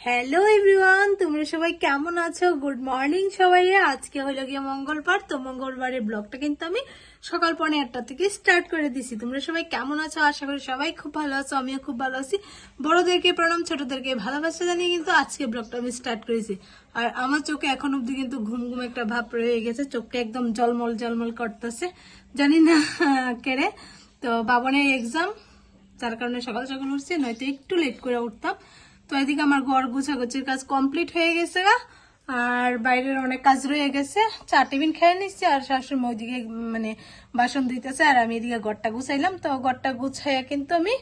Hello everyone, তোমরা সবাই কেমন আছো? গুড মর্নিং সবাই। আজকে হলো গিয়ে মঙ্গলবার, তো মঙ্গলবারের ব্লগটা কিন্তু আমি সকাল 8:30 থেকে স্টার্ট করে দিছি। তোমরা সবাই কেমন আছো? আশা করি সবাই খুব ভালো আছো, আমিও খুব ভালো আছি। বড়দেরকে প্রণাম, ছোটদেরকে ভালোবাসা জানিয়ে কিন্তু আজকে ব্লগটা আমি স্টার্ট করেছি। আর আমার চোখে এখন অব্দি কিন্তু ঘুম ঘুম একটা ভাব রয়ে গেছে, চোখটা একদম জলমল জলমল করতেছে, জানি না কেড়ে। তো বাবনের এক্সাম, তার কারণে সকাল সকাল উঠছি, নয়তো একটু লেট করে উঠতাম। তো এদিকে আমার ঘর গোছাগুছির কাজ কমপ্লিট হয়ে গেছে গা, আর বাইরের অনেক কাজ রয়ে গেছে। চা টিফিন খেয়ে নিচ্ছি, আর শাশুড়ি মা ওইদিকে মানে বাসন ধুইতেছে, আর আমি এদিকে ঘরটা গুছাইলাম। তো ঘরটা গুছাইয়া কিন্তু আমি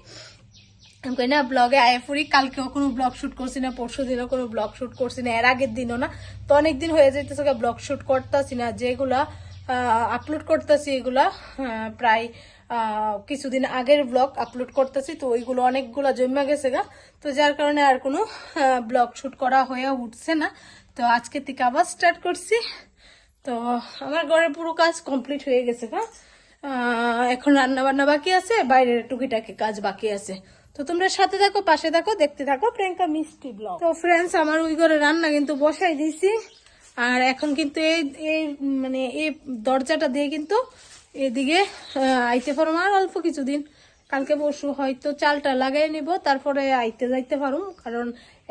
না ব্লগে আয় পড়ি। কালকেও কোনো ব্লগ শুট করছি না, পরশু দিনও কোনো ব্লগ শুট করছি না, এর আগের দিনও না। তো অনেকদিন হয়ে যাইতেছে ব্লগ শুট করতেছি না, যেগুলা আপলোড করতেছি এগুলা প্রায় কিছুদিন আগের ব্লগ আপলোড করতেছি। তো ওইগুলো অনেকগুলো জমা গেছে গা, তো যার কারণে আর কোনো ব্লগ শুট করা হয়ে উঠছে না। তো আজকে থেকে আবার স্টার্ট করছি। তো আমার ঘরের পুরো কাজ কমপ্লিট হয়ে গেছে গা, এখন রান্না বান্না বাকি আছে, বাইরের টুকিটাকি কাজ বাকি আছে। তো তোমরা সাথে থাকো, পাশে থাকো, দেখতে থাকো প্রিয়াঙ্কা মিষ্টি ব্লগ। তো ফ্রেন্ডস, আমার ওই ঘরে রান্না কিন্তু বসাই দিয়েছি। আর এখন কিন্তু এই মানে এই দরজাটা দিয়ে কিন্তু এদিকে আইতে পারো আর অল্প কিছুদিন, কালকে পরশু হয়তো চালটা লাগাই নিব, তারপরে আইতে যাইতে পারো। কারণ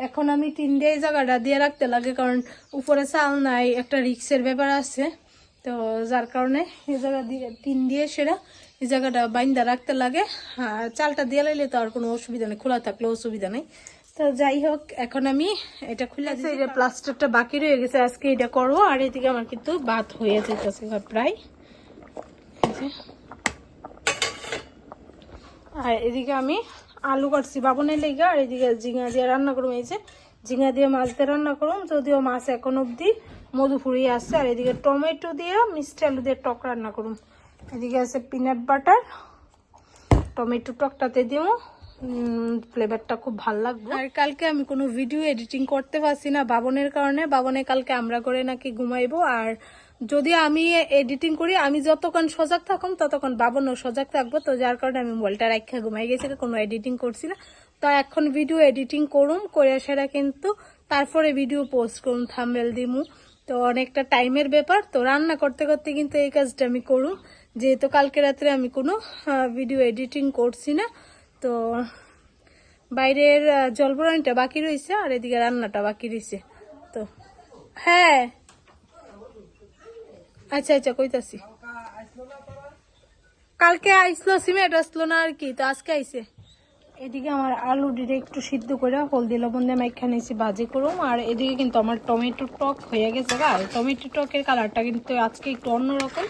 এখন আমি 3 ডে জায়গাটা দিয়ে রাখতে লাগে, কারণ উপরে চাল নাই, একটা রিক্সের ব্যাপার আছে। তো যার কারণে এই জায়গা দিয়ে 3 দিয়ে সেরা এই জায়গাটা বাইন্দা রাখতে লাগে। আর চালটা দিয়ে লাইলে তো আর কোনো অসুবিধা নেই, খোলা থাকলে অসুবিধা নেই। তো যাই হোক, এখন আমি এটা খুলে দিচ্ছি। এটা প্লাস্টারটা বাকি রয়ে গেছে, আজকে এটা করবো। আর এদিকে আমার কিন্তু ভাত হয়ে যেতেছে প্রায়। আর এদিকে আমি আলু কাটছি বাবনের লেগে, আর এদিকে ঝিঙা দিয়ে রান্না করবো। এই যে ঝিঙা দিয়ে মাছ দিয়ে রান্না করুন, যদিও মাছ এখন অব্দি মধু ফুরিয়ে আসছে। আর এদিকে টমেটো দিয়ে মিষ্টি আলু দিয়ে টক রান্না করুন। এদিকে আছে পিনাট বাটার, টমেটো টকটাতে দিও, ফ্লেভারটা খুব ভাল লাগবে। আর কালকে আমি কোনো ভিডিও এডিটিং করতে পারছি না বাবনের কারণে। বাবনে কালকে আমরা করে নাকি ঘুমাইবো, আর যদি আমি এডিটিং করি, আমি যতক্ষণ সজাগ থাকুম ততক্ষণ বাবনও সজাগ থাকবো। তো যার কারণে আমি মোবাইলটা রাখা ঘুমাই গেছি, কোনো এডিটিং করছি না। তো এখন ভিডিও এডিটিং করুম, করে সেটা কিন্তু তারপরে ভিডিও পোস্ট করুম, থাম্বনেল দিমু। তো অনেকটা টাইমের ব্যাপার। তো রান্না করতে করতে কিন্তু এই কাজটা আমি করুম, যেহেতু কালকে রাত্রে আমি কোনো ভিডিও এডিটিং করছি না। তো বাইরের জলভরানিটা বাকি রয়েছে, আর এদিকে রান্নাটা বাকি রয়েছে। তো হ্যাঁ, আচ্ছা আচ্ছা কইতাছি। কালকে আইসলো, সিমেন্ট আসলো না আর কি, তো আজকে আইসে। এদিকে আমার আলু দিয়ে একটু সিদ্ধ করে হলদি লবণ দিয়ে মাইখা নিয়েছি, ভাজি করুম। আর এদিকে কিন্তু আমার টমেটো টক হয়ে গেছে। আর টমেটো টকের কালারটা কিন্তু আজকে একটু অন্যরকম,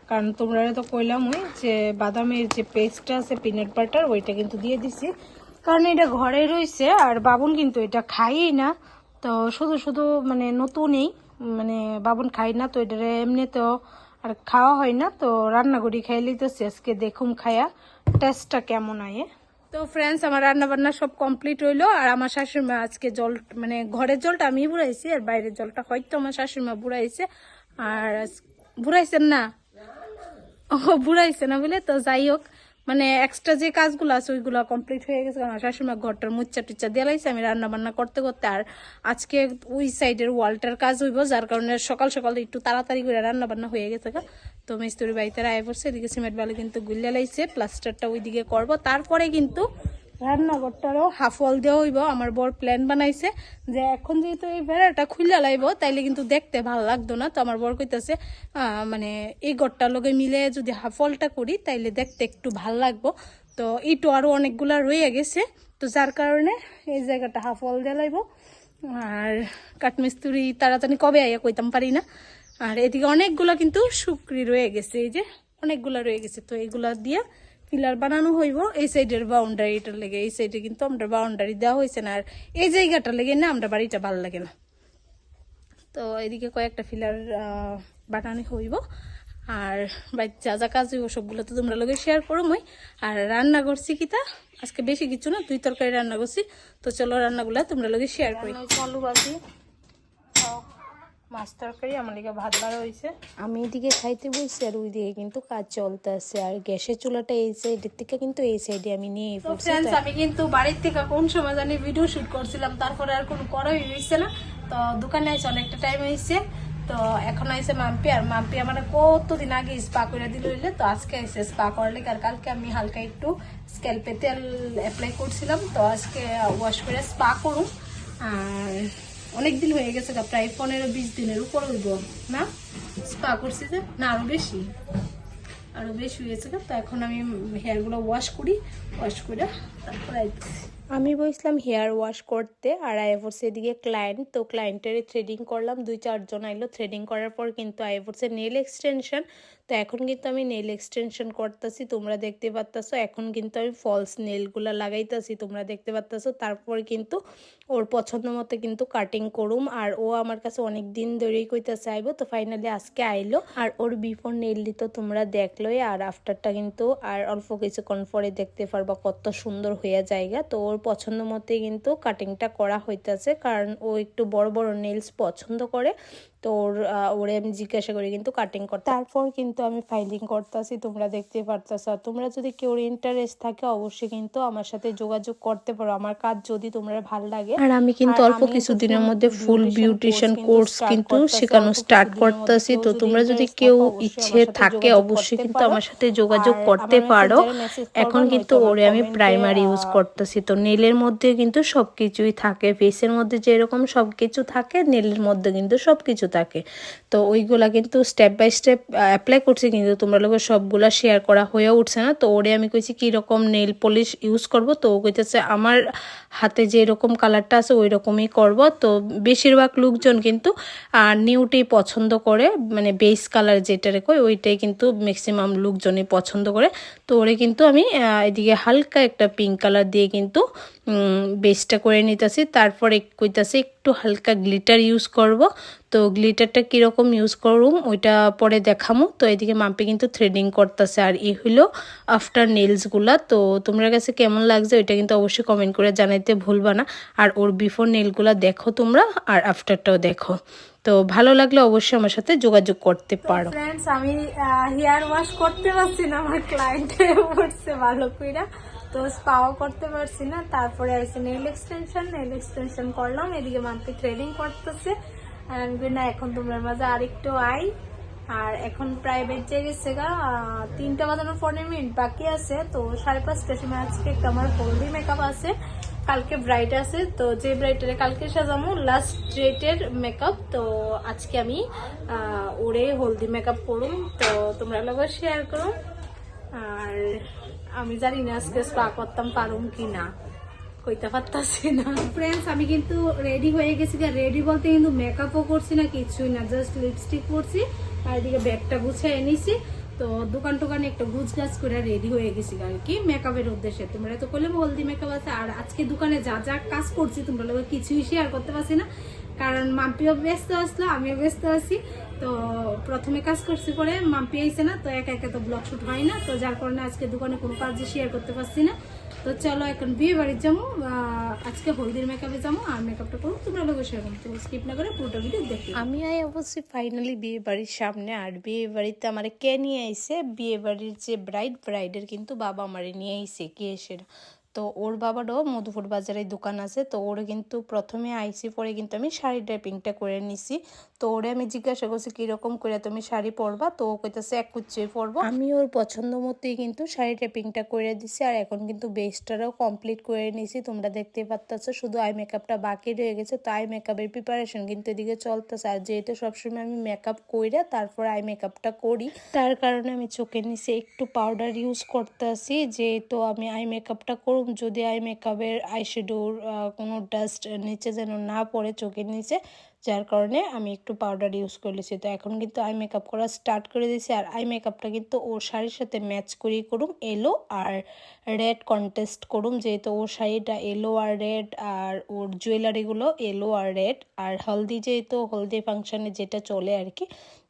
কারণ তোমরা তো কইলাম ওই যে বাদামের যে পেস্টটা আছে পিনাট বাটার, ওইটা কিন্তু দিয়ে দিছি, কারণ এটা ঘরে রয়েছে। আর বাবুন কিন্তু এটা খাইই না, তো শুধু শুধু মানে নতুনই মানে বাবুন খাই না, তো এটা এমনিতেও আর খাওয়া হয় না। তো রান্না করি খাই লিতেছি, আজকে দেখুম খায়া টেস্টটা কেমন আয়ে। তো ফ্রেন্ডস, আমার রান্না বান্না সব কমপ্লিট হইলো। আর আমার শাশুড়ি মা আজকে জল মানে ঘরের জলটা আমি বুড়াইছি, আর বাইরের জলটা হয়তো আমার শাশুড়ি মা বুড়াইছে। আর বুড়াইছেন না, ও বুড়াইছে না বলে। তো যাই হোক, মানে এক্সট্রা যে কাজগুলো আছে ওইগুলো কমপ্লিট হয়ে গেছে। আমার শাশুড়ি মা ঘরটার মুচ্চা টুচ্চা দিয়ে লাইছে আমি রান্না বান্না করতে করতে। আর আজকে ওই সাইডের ওয়ালটার কাজ হইব, যার কারণে সকাল সকাল একটু তাড়াতাড়ি করে রান্না বান্না হয়ে গেছে। তো মিস্ত্রি বাড়িতে আয় পড়ছে, এদিকে সিমেন্ট বালি কিন্তু গুলিয়া লাইছে, প্লাস্টারটা ওইদিকে করবো। তারপরে কিন্তু রান্নাঘরটারও হাফ ওয়াল দেওয়া হইব। আমার বড় প্ল্যান বানাইছে যে এখন যেহেতু এই বেড়াটা খুললে লাইব, তাইলে কিন্তু দেখতে ভালো লাগতো না। তো আমার বড় কইতাছে মানে এই ঘরটার লগে মিলে যদি হাফ ওয়ালটা করি তাইলে দেখতে একটু ভাল লাগবো। তো ইটও আরো অনেকগুলা রয়ে গেছে, তো যার কারণে এই জায়গাটা হাফ ওয়াল দিয়ে লাইব। আর কাঠমিস্ত্রি তাড়াতাড়ি কবে আইয়া কইতাম পারি না। আর এদিকে অনেকগুলা কিন্তু শুকরি রয়ে গেছে, এই যে অনেকগুলা রয়ে গেছে। তো এইগুলা দিয়ে পিলার বানানো হইব এই সাইডের বাউন্ডারিটার লেগে। এই সাইডে কিন্তু আমরা বাউন্ডারি দেওয়া হয়েছে না, আর এই জায়গাটার লেগে না আমরা বাড়িটা ভালো লাগে না। তো এদিকে কয়েকটা পিলার বানানো হইব। আর বাড়িতে যা যা কাজ হইব সবগুলো তো তোমরা লোকে শেয়ার করো মই। আর রান্না করছি কিতা আজকে বেশি কিছু না, 2 তরকারি রান্না করছি। তো চলো রান্নাগুলা তোমরা লোকে শেয়ার করি। আলু ভাজি, মাছ তরকারি, আমার লিগে ভাত বাড়া হয়েছে। আমি এদিকে খাইতে বসছি আর ওইদিকে কিন্তু কাজ চলতেছে। আর গ্যাসের চুলাটা এই সাইডের থেকে কিন্তু এই সাইডে আমি নিয়ে তো পড়ছি। ফ্রেন্ডস, আমি কিন্তু বাড়ির থেকে কোন সময় জানি ভিডিও শুট করছিলাম, তারপরে আর কোনো করাই হয়েছে না। তো দোকানে এসে অনেকটা টাইম হয়েছে। তো এখন আইসে মাম্পি, আর মাম্পি আমার কতদিন আগে স্পা করে দিল হইলে, তো আজকে আইসে স্পা করলে। আর কালকে আমি হালকা একটু স্ক্যাল্পে তেল অ্যাপ্লাই করছিলাম, তো আজকে ওয়াশ করে স্পা করুন। আর অনেকদিন হয়ে গেছে, প্রায় 15-20 দিনের উপর হইব না স্পা করছি, যে না আরো বেশি হয়েছে। তো এখন আমি হেয়ারগুলো ওয়াশ করি, ওয়াশ করে তারপরে আমি বসলাম হেয়ার ওয়াশ করতে। আর আইভোর্স এদিকে ক্লায়েন্ট, তো ক্লায়েন্টের থ্রেডিং করলাম। 2-4 জন আইলো। থ্রেডিং করার পর কিন্তু আইভোর্সের নেল এক্সটেনশন। তো এখন কিন্তু আমি নেল এক্সটেনশন করতেছি, তোমরা দেখতে পারতেছো। এখন কিন্তু আমি ফলস নেলগুলো লাগাইতেছি, তোমরা দেখতে পারতেছো। তারপর কিন্তু ওর পছন্দ মতো কিন্তু কাটিং করুম। আর ও আমার কাছে অনেক দিন ধরেই কইতেছে আইবো, তো ফাইনালি আজকে আইলো। আর ওর বিফোর নেলটি তো তোমরা দেখলোই, আর আফটারটা কিন্তু আর অল্প কিছুক্ষণ পরে দেখতে পারবা কত সুন্দর হয়ে জায়গা। তো ওর পছন্দ মতোই কিন্তু কাটিংটা করা হইতেছে, কারণ ও একটু বড় বড় নেলস পছন্দ করে। তো ওরে আমি জিজ্ঞাসা করি কিন্তু কাটিং করতে। তারপর কিন্তু আমি ফাইলিং করতেছি, তোমরা দেখতে পারতেছো। আর তোমরা যদি কেউ ইন্টারেস্ট থাকে অবশ্যই কিন্তু আমার সাথে যোগাযোগ করতে পারো, আমার কাজ যদি তোমরা ভালো লাগে। আর আমি কিন্তু অল্প কিছুদিনের মধ্যে ফুল বিউটিশিয়ান কোর্স কিন্তু শেখানো স্টার্ট করতেছি। তো তোমরা যদি কেউ ইচ্ছে থাকে অবশ্যই কিন্তু আমার সাথে যোগাযোগ করতে পারো। এখন কিন্তু ওরে আমি প্রাইমার ইউজ করতেছি। তো নেলের মধ্যে কিন্তু সবকিছুই থাকে, ফেসের মধ্যে যেরকম সবকিছু থাকে নেলের মধ্যে কিন্তু সবকিছু থাকে। তো ওইগুলা কিন্তু স্টেপ বাই স্টেপ অ্যাপ্লাই করছি, কিন্তু তোমরা লোকের সবগুলা শেয়ার করা হয়ে উঠছে না। তো ওরে আমি কইছি কীরকম নেল পলিশ ইউজ করব। তো ও কইতেছে আমার হাতে যে এরকম কালারটা আছে ওই রকমই করব। তো বেশিরভাগ লোকজন কিন্তু নিউটেই পছন্দ করে, মানে বেস কালার যেটা কই ওইটাই কিন্তু ম্যাক্সিমাম লোকজনই পছন্দ করে। তো ওরে কিন্তু আমি এদিকে হালকা একটা পিঙ্ক কালার দিয়ে কিন্তু বেসটা করে নিতেছি। তারপরে কইতাছি একটু হালকা গ্লিটার ইউজ করব। তো গ্লিটারটা কীরকম ইউজ করুম ওইটা পরে দেখামো। তো এদিকে মাম্পি কিন্তু থ্রেডিং করতেছে। আর এই হইলো আফটার নেলসগুলা। তো তোমার কাছে কেমন লাগছে ওইটা কিন্তু অবশ্যই কমেন্ট করে জানাইতে ভুলবা না। আর ওর বিফোর নেলগুলা দেখো তোমরা, আর আফটারটাও দেখো। তো ভালো লাগলে অবশ্যই আমার সাথে যোগাযোগ করতে পারো। ফ্রেন্ডস, আমি হেয়ার ওয়াশ করতে পারছি না, আমার ক্লায়েন্টে পড়ছে ভালো কইরা, তো স্পাও করতে পারছি না। তারপরে আছে নেল এক্সটেনশন করলাম। এদিকে মাম্পি থ্রেডিং করতেছে। আমি না এখন তোমার মাঝে আরেকটু আই। আর এখন প্রায় বেঁচে গেছে 3টা বাজানোর 15 মিনিট বাকি আছে। তো 5:30টার সময় আজকে একটা আমার হলদি মেকআপ আছে, কালকে ব্রাইড আছে। তো যে ব্রাইডের কালকে সাজামো লাস্ট ডেটের মেকআপ, তো আজকে আমি ওরে হলদি মেকআপ করুম। তো তোমরা লোক শেয়ার করো। আর আমি জানি না আজকে স্পা করতাম পারুম কি না, কইতে পারতাছি না। ফ্রেন্ডস, আমি কিন্তু রেডি হয়ে গেছি। রেডি বলতে কিন্তু মেকআপও করছি না, কিছুই না, জাস্ট লিপস্টিক পরছি আর এদিকে ব্যাগটা গুছিয়ে নিছি। তো দোকানে একটু গুছ গাছ করে রেডি হয়ে গেছি আর কি মেকআপের উদ্দেশ্যে। তোমরা তো করলে হলদি মেকআপ আছে। আর আজকে দোকানে যা যা কাজ করছি তোমরা লোক কিছুই শেয়ার করতে পারছি না, কারণ মাম্পিও ব্যস্ত আসলো, আমিও ব্যস্ত আছি। তো প্রথমে কাজ করছি, পরে মাম্পি আইছে না, তো একা একা তো ব্লগ শুট হয় না। তো যার কারণে আজকে দোকানে কোনো কাজ শেয়ার করতে পারছি না। তো চলো এখন বিয়ে বাড়ির যাবো, আজকে হলদির মেকআপে যাবো আর মেকআপটা করবো, তোমরা লোক শেয়ার করো। তো স্কিপ না করে পুরোটা ভিডিও দেখি। আমি অবশ্যই ফাইনালি বিয়ে বাড়ির সামনে। আর বিয়ে বাড়িতে আমার কে নিয়ে আইছে, বিয়ে বাড়ির যে ব্রাইডের কিন্তু বাবা আমারে নিয়ে আইছে কে সেটা। তো ওর বাবারও মধুপুর বাজারে দোকান আছে। তো ওর কিন্তু প্রথমে আইসি, পরে কিন্তু আমি শাড়ি ড্রাপিংটা করে নিছি। তো ওরে আমি জিজ্ঞাসা করছি কিরকম করে তুমি শাড়ি পরবা। তো ও কইতাছে এক কুচিয়ে পরবো। আমি ওর পছন্দ মতোই কিন্তু শাড়ি ড্রাপিংটা করে দিছি। আর এখন কিন্তু বেসটারও কমপ্লিট করে নিছি, তোমরা দেখতে পাচ্ছ। শুধু আই মেকআপটা বাকি রয়ে গেছে। তো আই মেকআপের প্রিপারেশন কিন্তু এদিকে চলতেছে। আর যেহেতু সবসময় আমি মেকআপ কইরা তারপর আই মেকআপটা করি, তার কারণে আমি চোখের নিচে একটু পাউডার ইউজ করতেছি। যেহেতু আমি আই মেকআপটা করব, যদি আই মেকআপের আইশ্যাডোর কোনো ডাস্ট নিচে যেন না পড়ে চোখের নিচে, যার কারণে আমি একটু পাউডার ইউজ করেছি। তো এখন কিন্তু আই মেকআপ করা স্টার্ট করে দিয়েছি। আর আই মেকআপটা কিন্তু ওর শাড়ির সাথে ম্যাচ করেই করুম, এলো আর রেড কন্টেস্ট করুম। যেহেতু ওর শাড়িটা এলো আর রেড, আর ওর জুয়েলারিগুলো এলো আর রেড। আর হলদি যেহেতু হলদি ফাংশানে যেটা চলে আর কি,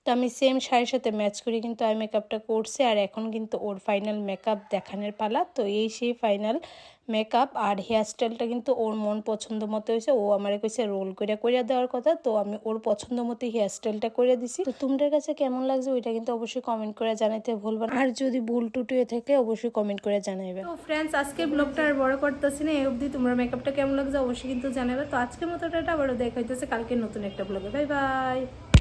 তো আমি সেম শাড়ির সাথে ম্যাচ করে কিন্তু আই মেকআপটা করছি, আর এখন কিন্তু ওর ফাইনাল মেকআপ দেখানোর পালা। তো এই সেই ফাইনাল মেকআপ, আর হেয়ার স্টাইলটা কিন্তু ওর মন পছন্দ মতো হয়েছে। ও আমারে কইছে রোল কইরা দেওয়ার কথা, তো আমি ওর পছন্দ মতো হেয়ার স্টাইলটা করে দিছি। তো তোমাদের কাছে কেমন লাগছে ওইটা কিন্তু অবশ্যই কমেন্ট করে জানাইতে ভুলবা না, আর যদি ভুল টুটি হয়ে থাকে অবশ্যই কমেন্ট করে জানাইবে। তো ফ্রেন্ডস, আজকে ব্লগটা আর বড় করতেছি না, এই অবধি। তোমরা মেকআপটা কেমন লাগছে অবশ্যই কিন্তু জানাবে। তো আজকের মতো টাটা, আবারও দেখা হইতেছে কালকে নতুন একটা ব্লগে। Bye bye.